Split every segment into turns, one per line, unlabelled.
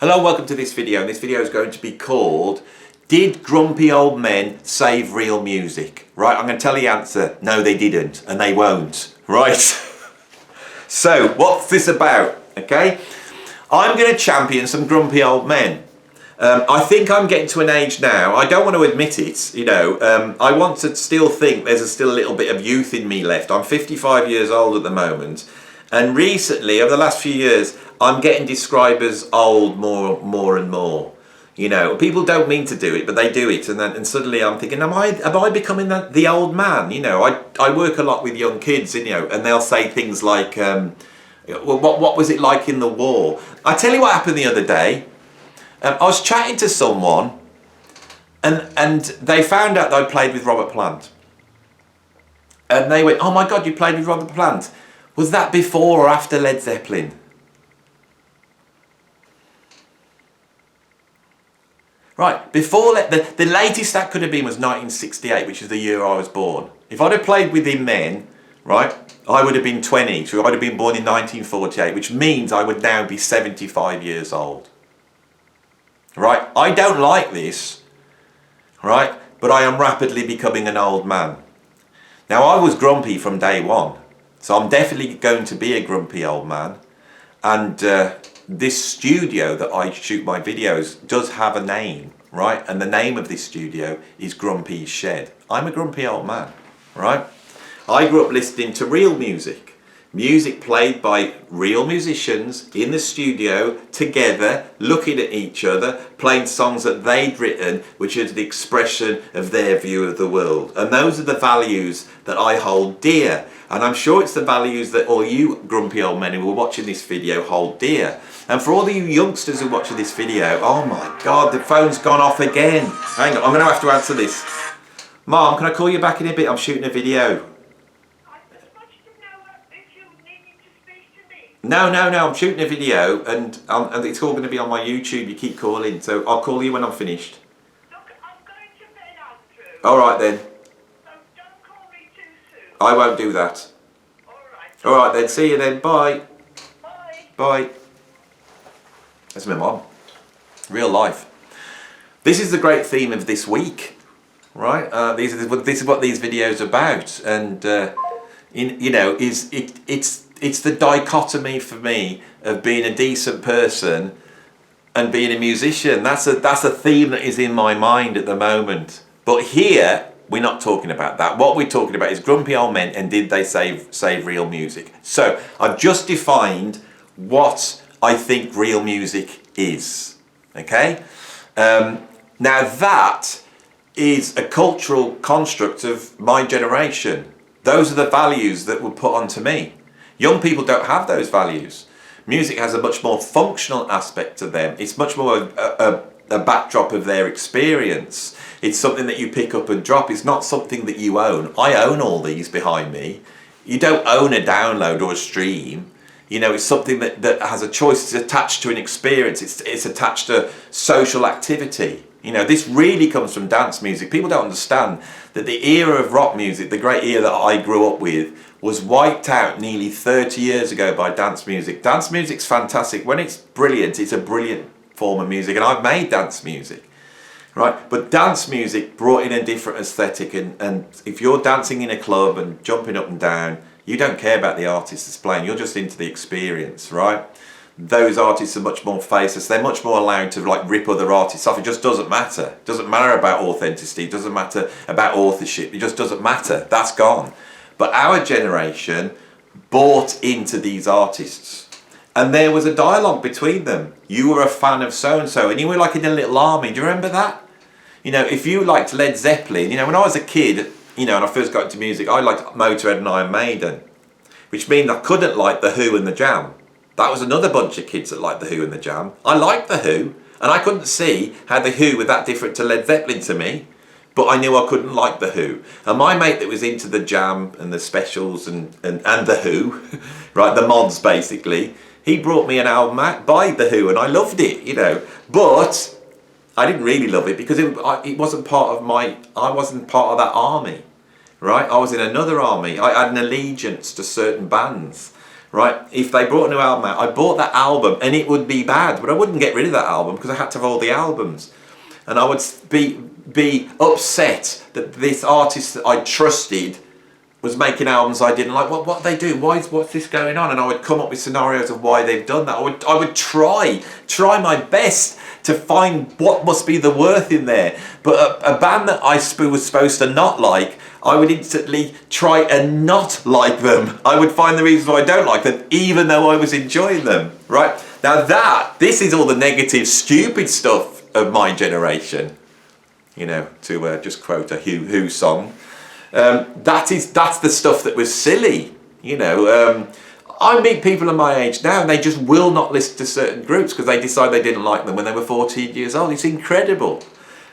Hello, welcome to this video, and this video is going to be called Did Grumpy Old Men Save Real Music? Right, I'm going to tell you the answer. No, they didn't, and they won't. Right? So, what's this about? Okay? I'm going to champion some grumpy old men. I think I'm getting to an age now, I don't want to admit it, I want to still think there's still a little bit of youth in me left. I'm 55 years old at the moment, and recently, over the last few years, I'm getting described as old more and more. People don't mean to do it, but they do it, and suddenly I'm thinking, am I becoming the old man? I work a lot with young kids, and they'll say things like, well, what was it like in the war? I tell you what happened the other day. I was chatting to someone, and they found out that I played with Robert Plant, and they went, "Oh my God, you played with Robert Plant? Was that before or after Led Zeppelin?" Right, before the latest that could have been was 1968, which is the year I was born. If I'd have played with him then, right, I would have been 20, so I'd have been born in 1948, which means I would now be 75 years old. Right, I don't like this, right, but I am rapidly becoming an old man. Now, I was grumpy from day one, so I'm definitely going to be a grumpy old man, and this studio that I shoot my videos does have a name, right? And the name of this studio is Grumpy's Shed. I'm a grumpy old man, right? I grew up listening to real music. Music played by real musicians in the studio together, looking at each other, playing songs that they'd written, which is the expression of their view of the world. And those are the values that I hold dear. And I'm sure it's the values that all you grumpy old men who are watching this video hold dear. And for all of you youngsters who are watching this video, oh my God, the phone's gone off again. Hang on, I'm going to have to answer this. Mom, can I call you back in a bit? I'm shooting a video. No, I'm shooting a video, and it's all going to be on my YouTube. You keep calling, so I'll call you when I'm finished.
Look, I'm going to bed, Andrew.
All right then.
So don't call me too soon.
I won't do that.
All right.
All right then. See you then. Bye.
Bye.
Bye. That's my mom. Real life. This is the great theme of this week, right? This is what these videos are about, and it's the dichotomy for me of being a decent person and being a musician. That's a theme that is in my mind at the moment. But here, we're not talking about that. What we're talking about is grumpy old men and did they save real music. So I've just defined what I think real music is. Okay? Now that is a cultural construct of my generation. Those are the values that were put onto me. Young people don't have those values. Music has a much more functional aspect to them. It's much more a backdrop of their experience. It's something that you pick up and drop. It's not something that you own. I own all these behind me. You don't own a download or a stream. It's something that has a choice. It's attached to an experience. It's attached to social activity. This really comes from dance music. People don't understand that the era of rock music, the great era that I grew up with, was wiped out nearly 30 years ago by dance music. Dance music's fantastic. When it's brilliant, it's a brilliant form of music, and I've made dance music, right? But dance music brought in a different aesthetic, and if you're dancing in a club and jumping up and down, you don't care about the artist that's playing, you're just into the experience, right? Those artists are much more faceless. They're much more allowed to rip other artists off. It just doesn't matter. It doesn't matter about authenticity. It doesn't matter about authorship. It just doesn't matter. That's gone. But our generation bought into these artists. And there was a dialogue between them. You were a fan of so-and-so, and you were like in a little army. Do you remember that? If you liked Led Zeppelin, when I was a kid, and I first got into music, I liked Motorhead and Iron Maiden, which means I couldn't like The Who and The Jam. That was another bunch of kids that liked The Who and The Jam. I liked The Who, and I couldn't see how The Who were that different to Led Zeppelin to me, but I knew I couldn't like The Who. And my mate that was into The Jam and the Specials and The Who, right, the mods basically, he brought me an album by The Who, and I loved it, But I didn't really love it because it wasn't part of I wasn't part of that army, right? I was in another army. I had an allegiance to certain bands. right? If they brought a new album out, I bought that album and it would be bad, but I wouldn't get rid of that album because I had to have all the albums. And I would be upset that this artist that I trusted was making albums I didn't like. What they do? What's this going on? And I would come up with scenarios of why they've done that. I would try my best to find what must be the worth in there. But a band that I was supposed to not like, I would instantly try and not like them. I would find the reasons why I don't like them, even though I was enjoying them, right? Now this is all the negative, stupid stuff of my generation. You know, to just quote a Who song. That's the stuff that was silly. You know, I meet people of my age now and they just will not listen to certain groups because they decide they didn't like them when they were 14 years old. It's incredible,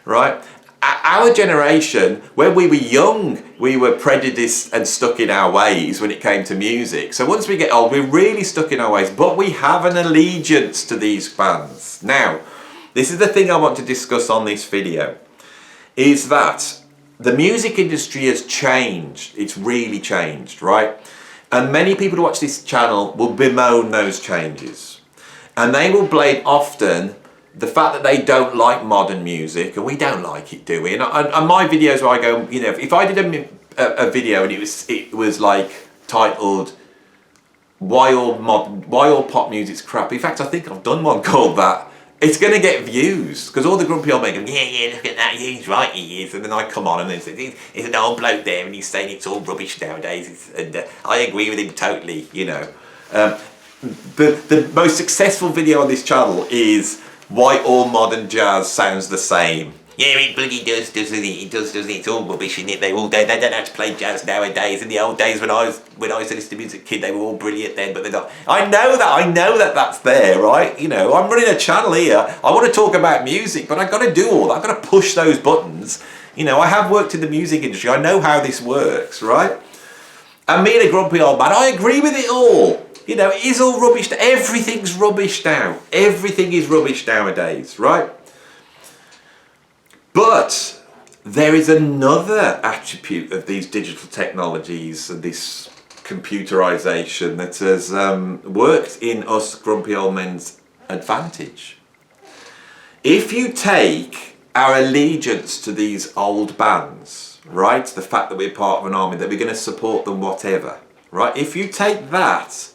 right? Our generation, when we were young, we were prejudiced and stuck in our ways when it came to music. So once we get old, we're really stuck in our ways, but we have an allegiance to these bands. Now, this is the thing I want to discuss on this video, is that the music industry has changed. It's really changed, right? And many people who watch this channel will bemoan those changes. And they will blame often the fact that they don't like modern music, and we don't like it, do we? And my videos where I go, you know, if I did a video and it was like titled why all pop music's crap. In fact, I think I've done one called that. It's going to get views because all the grumpy old men go, yeah, look at that, he's right, he is. And then I come on and there's an old bloke there and he's saying it's all rubbish nowadays. And I agree with him totally, you know. The most successful video on this channel is why all modern jazz sounds the same. Yeah, it bloody does, doesn't it? It does, doesn't it? It's all rubbish, isn't it? They don't have to play jazz nowadays. In the old days when I used to listen to music, kid, they were all brilliant then, but they're not. I know that that's there, right? You know, I'm running a channel here. I want to talk about music, but I've got to do all that. I've got to push those buttons. You know, I have worked in the music industry. I know how this works, right? And me and a grumpy old man, I agree with it all. You know, it is all rubbish. Everything's rubbish now. Everything is rubbish nowadays, right? But there is another attribute of these digital technologies and this computerization that has worked in us grumpy old men's advantage. If you take our allegiance to these old bands, right, the fact that we're part of an army, that we're going to support them whatever, right, if you take that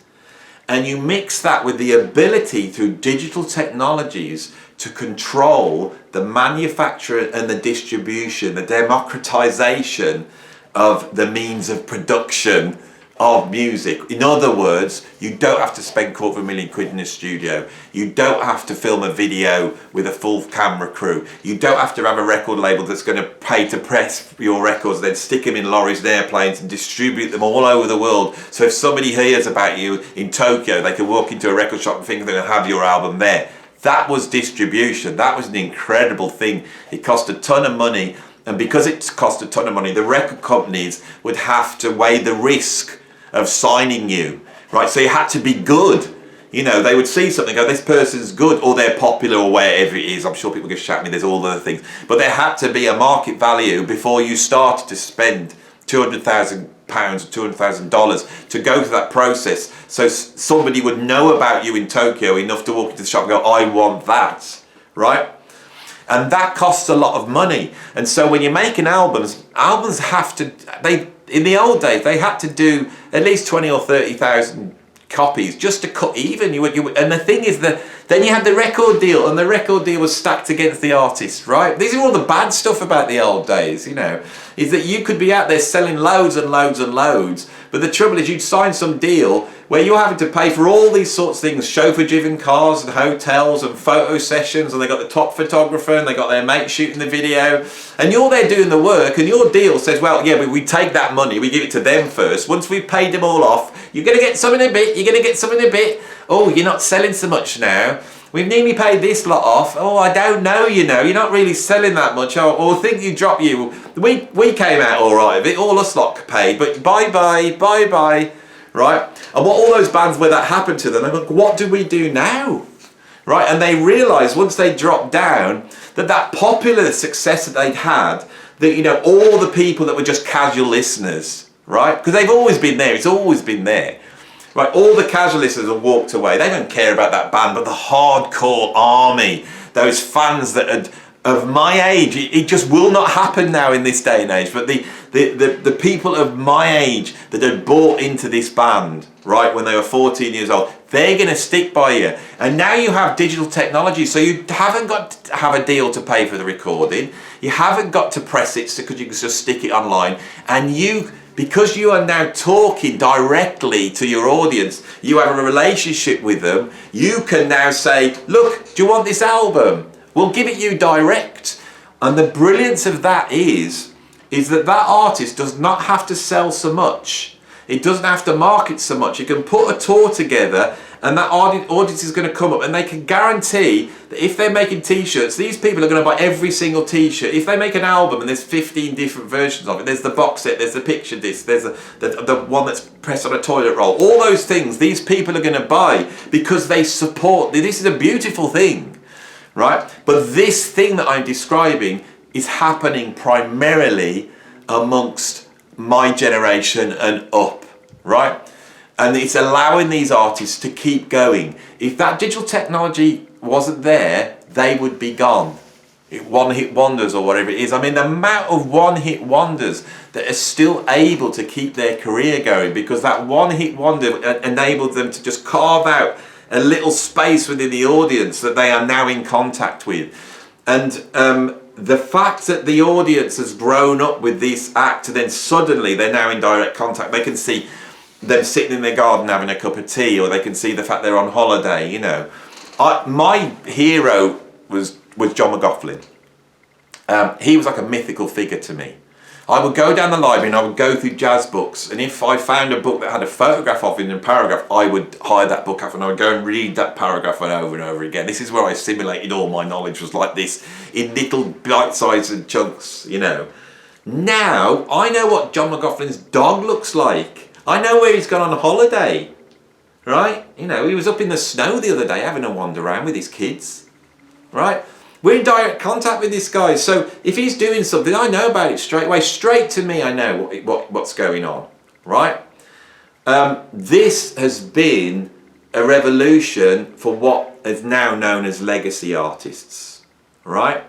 and you mix that with the ability through digital technologies to control the manufacture and the distribution, the democratization of the means of production of music. In other words, you don't have to spend £250,000 in a studio. You don't have to film a video with a full camera crew. You don't have to have a record label that's going to pay to press your records, then stick them in lorries and airplanes and distribute them all over the world. So if somebody hears about you in Tokyo, they can walk into a record shop and think they're going to have your album there. That was distribution. That was an incredible thing. It cost a ton of money, and because it cost a ton of money, the record companies would have to weigh the risk of signing you, right? So you had to be good. You know, they would see something, go, this person's good, or they're popular, or wherever it is. I'm sure people give shout at me, there's all other things. But there had to be a market value before you started to spend £200,000 or $200,000 to go through that process. So somebody would know about you in Tokyo enough to walk into the shop and go, I want that, right? And that costs a lot of money. And so when you're making albums have to, in the old days, they had to do at least 20 or 30,000 copies just to cut even. And the thing is that then you had the record deal, and the record deal was stacked against the artist, right? These are all the bad stuff about the old days, you know, is that you could be out there selling loads and loads and loads, but the trouble is you'd sign some deal where you're having to pay for all these sorts of things, chauffeur-driven cars and hotels and photo sessions, and they got the top photographer and they got their mate shooting the video, and you're there doing the work, and your deal says, well, yeah, but we take that money, we give it to them first. Once we've paid them all off, you're going to get some in a bit, you're going to get some in a bit. Oh, you're not selling so much now. We've nearly paid this lot off. Oh, I don't know, you know, you're not really selling that much. Or think you drop you. We came out all right of it, all us lot paid, but bye-bye, right? And what all those bands where that happened to them, they go, what do we do now? Right? And they realised once they dropped down that popular success that they'd had, that, you know, all the people that were just casual listeners, right? Because they've always been there, it's always been there. Right, all the casual listeners have walked away. They don't care about that band, but the hardcore army, those fans that are of my age, it just will not happen now in this day and age. But the people of my age that had bought into this band, right, when they were 14 years old, they're going to stick by you. And now you have digital technology, so you haven't got to have a deal to pay for the recording. You haven't got to press it because you can just stick it online. And because you are now talking directly to your audience, you have a relationship with them, you can now say, look, do you want this album? We'll give it you direct. And the brilliance of that is that artist does not have to sell so much. It doesn't have to market so much. You can put a tour together and that audience is going to come up, and they can guarantee that if they're making t-shirts, these people are going to buy every single t-shirt. If they make an album and there's 15 different versions of it, there's the box set, there's the picture disc, there's the one that's pressed on a toilet roll, all those things these people are going to buy because they support. This is a beautiful thing, right? But this thing that I'm describing is happening primarily amongst my generation and up, right? And it's allowing these artists to keep going. If that digital technology wasn't there, they would be gone. One-hit wonders or whatever it is. I mean, the amount of one-hit wonders that are still able to keep their career going because that one-hit wonder enabled them to just carve out a little space within the audience that they are now in contact with. And the fact that the audience has grown up with this act and then suddenly they're now in direct contact, they can see them sitting in their garden having a cup of tea, or they can see the fact they're on holiday, you know. My hero was John McLaughlin. He was like a mythical figure to me. I would go down the library and I would go through jazz books, and if I found a book that had a photograph of him in a paragraph, I would hire that book up and I would go and read that paragraph over and over again. This is where I assimilated all my knowledge, was like this, in little bite-sized chunks, you know. Now, I know what John McLaughlin's dog looks like. I know where he's gone on holiday, right? You know, he was up in the snow the other day having a wander around with his kids, right? We're in direct contact with this guy, so if he's doing something, I know about it straight away. Straight to me, I know what's going on, right? This has been a revolution for what is now known as legacy artists, right?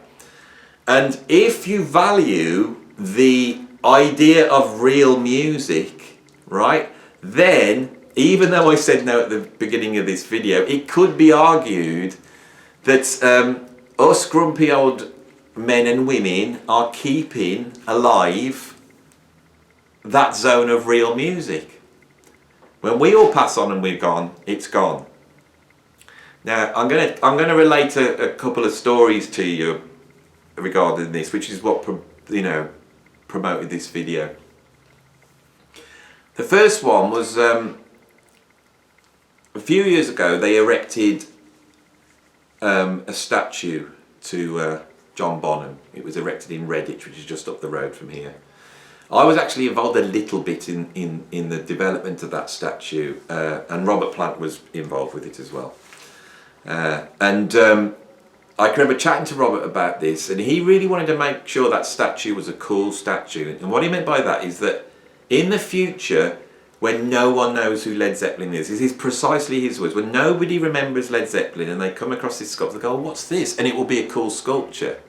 And if you value the idea of real music, right, then, even though I said no at the beginning of this video, it could be argued that us grumpy old men and women are keeping alive that zone of real music. When we all pass on and we're gone, it's gone. Now, I'm gonna relate a couple of stories to you regarding this, which is what promoted this video. The first one was a few years ago. They erected a statue to John Bonham. It was erected in Redditch, which is just up the road from here. I was actually involved a little bit in the development of that statue, and Robert Plant was involved with it as well. I can remember chatting to Robert about this, and he really wanted to make sure that statue was a cool statue. And what he meant by that is that in the future, when no one knows who Led Zeppelin is, this is precisely his words, when nobody remembers Led Zeppelin and they come across this sculpture, they go, oh, what's this? And it will be a cool sculpture.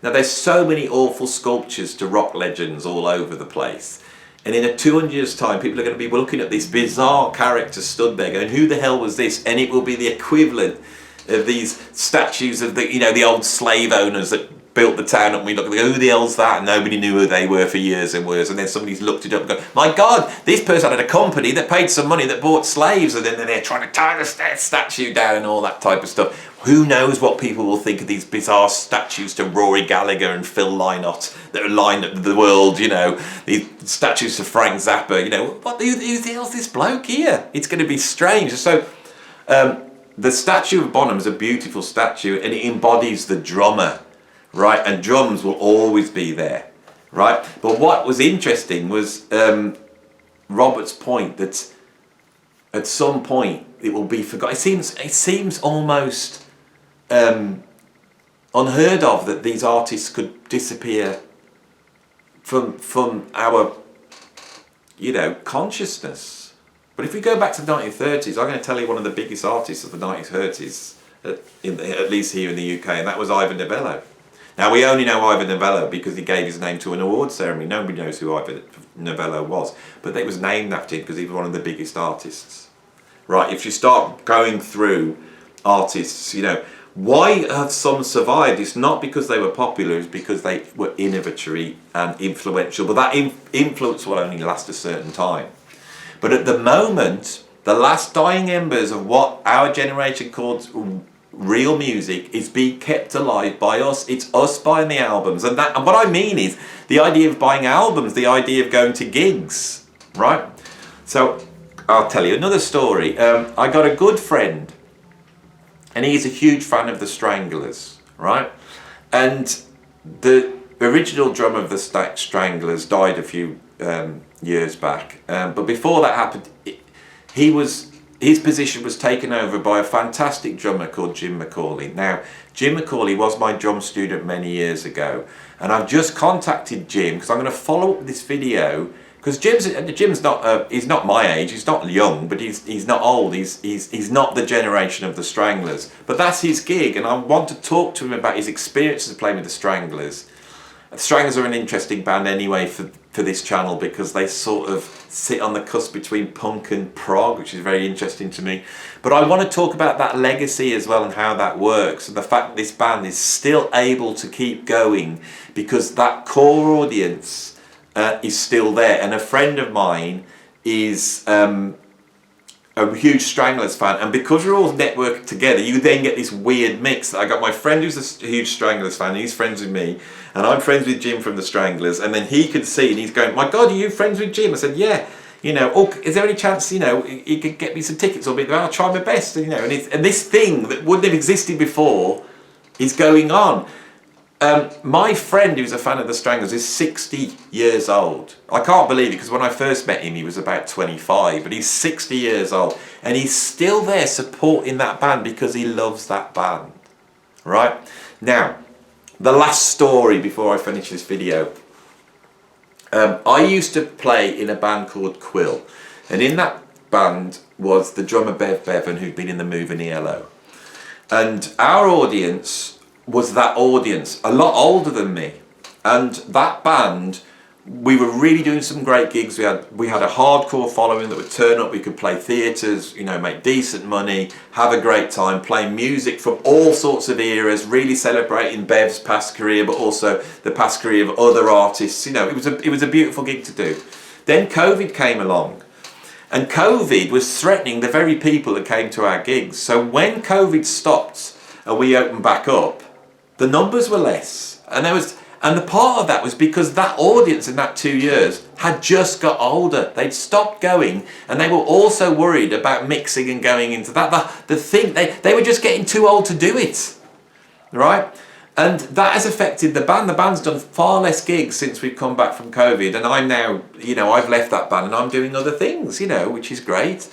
Now, there's so many awful sculptures to rock legends all over the place. And in 200 years' time, people are going to be looking at this bizarre character stood there going, who the hell was this? And it will be the equivalent of these statues of the old slave owners that built the town up, and we look and go, who the hell's that? And nobody knew who they were for years and years. And then somebody's looked it up and go, my God, this person had a company that paid some money that bought slaves, and then they're trying to tie the statue down and all that type of stuff. Who knows what people will think of these bizarre statues to Rory Gallagher and Phil Lynott that are lined up the world, you know, these statues to Frank Zappa, you know, who the hell's this bloke here? It's going to be strange. So the statue of Bonham is a beautiful statue, and it embodies the drummer, right? And drums will always be there, right? But what was interesting was Robert's point that at some point it will be forgotten. It seems almost unheard of that these artists could disappear from our consciousness. But if we go back to the 1930s, I'm going to tell you one of the biggest artists of the 1930s, at least here in the UK, and that was Ivan Novello. Now, we only know Ivan Novello because he gave his name to an award ceremony. Nobody knows who Ivan Novello was, but it was named after him because he was one of the biggest artists. Right, if you start going through artists, you know, why have some survived? It's not because they were popular, it's because they were innovatory and influential. But that influence will only last a certain time. But at the moment, the last dying embers of what our generation calls real music is being kept alive by us. It's us buying the albums. And what I mean is the idea of buying albums, the idea of going to gigs, right? So I'll tell you another story. I got a good friend, and he's a huge fan of the Stranglers, right? And the original drummer of the Stranglers died a few years back. But before that happened, his position was taken over by a fantastic drummer called Jim McCauley. Now, Jim McCauley was my drum student many years ago, and I've just contacted Jim because I'm going to follow up this video. Because Jim's not he's not my age, he's not young, but he's not old, he's not the generation of the Stranglers. But that's his gig, and I want to talk to him about his experiences of playing with the Stranglers. The Stranglers are an interesting band anyway for this channel because they sort of sit on the cusp between punk and prog, which is very interesting to me. But I want to talk about that legacy as well and how that works, and the fact that this band is still able to keep going because that core audience is still there. And a friend of mine is a huge Stranglers fan, and because we're all networked together, you then get this weird mix. I got my friend who's a huge Stranglers fan, and he's friends with me, and I'm friends with Jim from the Stranglers, and then he could see, and he's going, "My God, are you friends with Jim?" I said, "Yeah." You know, "Oh, is there any chance, you know, you could get me some tickets?" Or I'll try my best, you know. And this thing that wouldn't have existed before is going on. My friend who's a fan of the Stranglers is 60 years old. I can't believe it because when I first met him he was about 25, but he's 60 years old and he's still there supporting that band because he loves that band. Right? Now, the last story before I finish this video. I used to play in a band called Quill, and in that band was the drummer Bev Bevan, who'd been in the Moving ELO. And our audience was that audience, a lot older than me, and that band, we were really doing some great gigs. We had a hardcore following that would turn up. We could play theatres, you know, make decent money, have a great time, playing music from all sorts of eras, really celebrating Bev's past career, but also the past career of other artists. You know, it was a beautiful gig to do. Then COVID came along, and COVID was threatening the very people that came to our gigs. So when COVID stopped and we opened back up, the numbers were less, and the part of that was because that audience in that 2 years had just got older. They'd stopped going, and they were also worried about mixing and going into that. The thing they were just getting too old to do it, right? And that has affected the band. The band's done far less gigs since we've come back from COVID, and I'm now, you know, I've left that band and I'm doing other things, you know, which is great.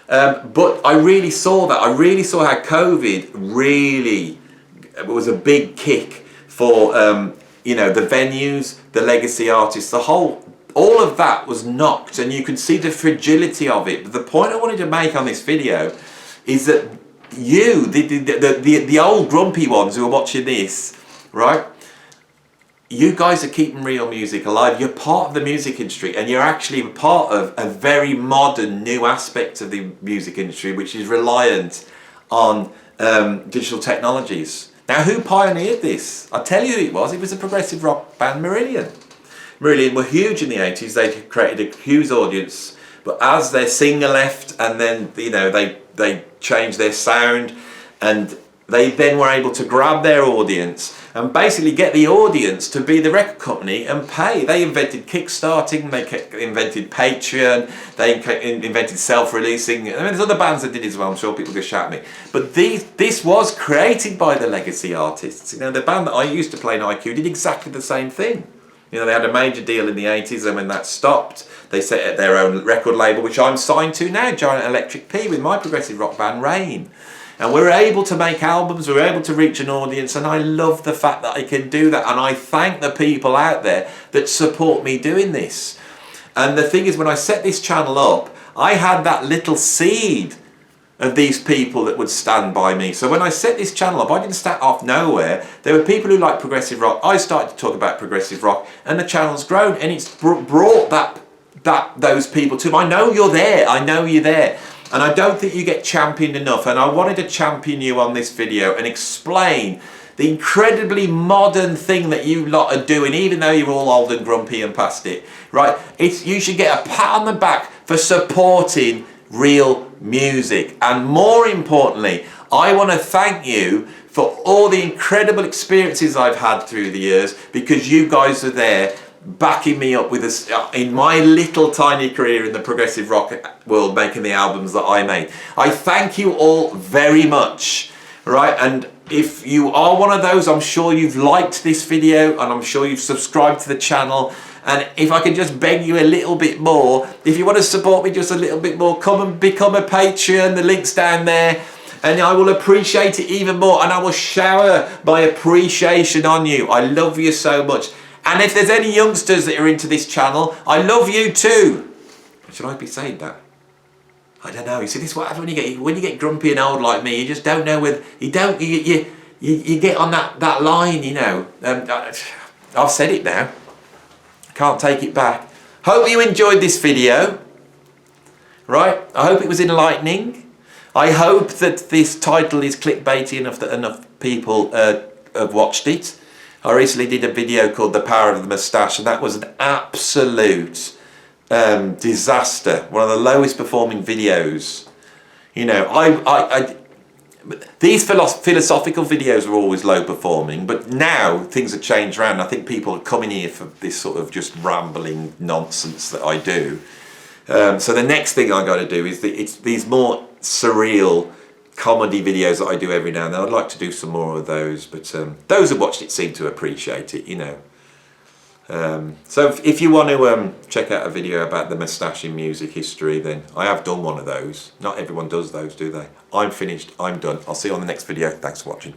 But I really saw that. I really saw how COVID really. It was a big kick for you know, the venues, the legacy artists, all of that was knocked, and you could see the fragility of it. But the point I wanted to make on this video is that the old grumpy ones who are watching this, right? You guys are keeping real music alive. You're part of the music industry, and you're actually part of a very modern new aspect of the music industry, which is reliant on digital technologies. Now, who pioneered this? I'll tell you who it was. It was a progressive rock band, Marillion. Marillion were huge in the 80s. They created a huge audience. But as their singer left, and then, you know, they changed their sound, and they then were able to grab their audience and basically get the audience to be the record company and pay. They invented kickstarting, they invented Patreon, they invented self-releasing. I mean, there's other bands that did it as well. I'm sure people could shout at me. But this was created by the legacy artists. You know, the band that I used to play in IQ did exactly the same thing. You know, they had a major deal in the 80s, and when that stopped, they set up their own record label, which I'm signed to now, Giant Electric P, with my progressive rock band, Rain. And we're able to make albums, we're able to reach an audience, and I love the fact that I can do that. And I thank the people out there that support me doing this. And the thing is, when I set this channel up, I had that little seed of these people that would stand by me. So when I set this channel up, I didn't start off nowhere. There were people who like progressive rock. I started to talk about progressive rock, and the channel's grown, and it's brought those people to me. I know you're there. I know you're there. And I don't think you get championed enough. And I wanted to champion you on this video and explain the incredibly modern thing that you lot are doing, even though you're all old and grumpy and past it, right? You should get a pat on the back for supporting real music. And more importantly, I want to thank you for all the incredible experiences I've had through the years, because you guys are there backing me up with us in my little tiny career in the progressive rock world, making the albums that I made. I thank you all very much, right? And if you are one of those, I'm sure you've liked this video, and I'm sure you've subscribed to the channel. And if I can just beg you a little bit more, if you want to support me just a little bit more, come and become a Patreon. The link's down there. And I will appreciate it even more. And I will shower my appreciation on you. I love you so much. And if there's any youngsters that are into this channel, I love you too. Should I be saying that? I don't know. You see, this is what happens when you get grumpy and old like me. You just don't know whether you get on that line, you know. I've said it now. Can't take it back. Hope you enjoyed this video. Right? I hope it was enlightening. I hope that this title is clickbaity enough that enough people have watched it. I recently did a video called The Power of the Moustache, and that was an absolute disaster. One of the lowest performing videos. You know, these philosophical videos are always low performing, but now things have changed around. I think people are coming here for this sort of just rambling nonsense that I do. So the next thing I got to do is it's these more surreal comedy videos that I do every now and then. I'd like to do some more of those, but those who watched it seem to appreciate it, you know. So if you want to check out a video about the moustache in music history, then I have done one of those. Not everyone does those, do they? I'm finished. I'm done. I'll see you on the next video. Thanks for watching.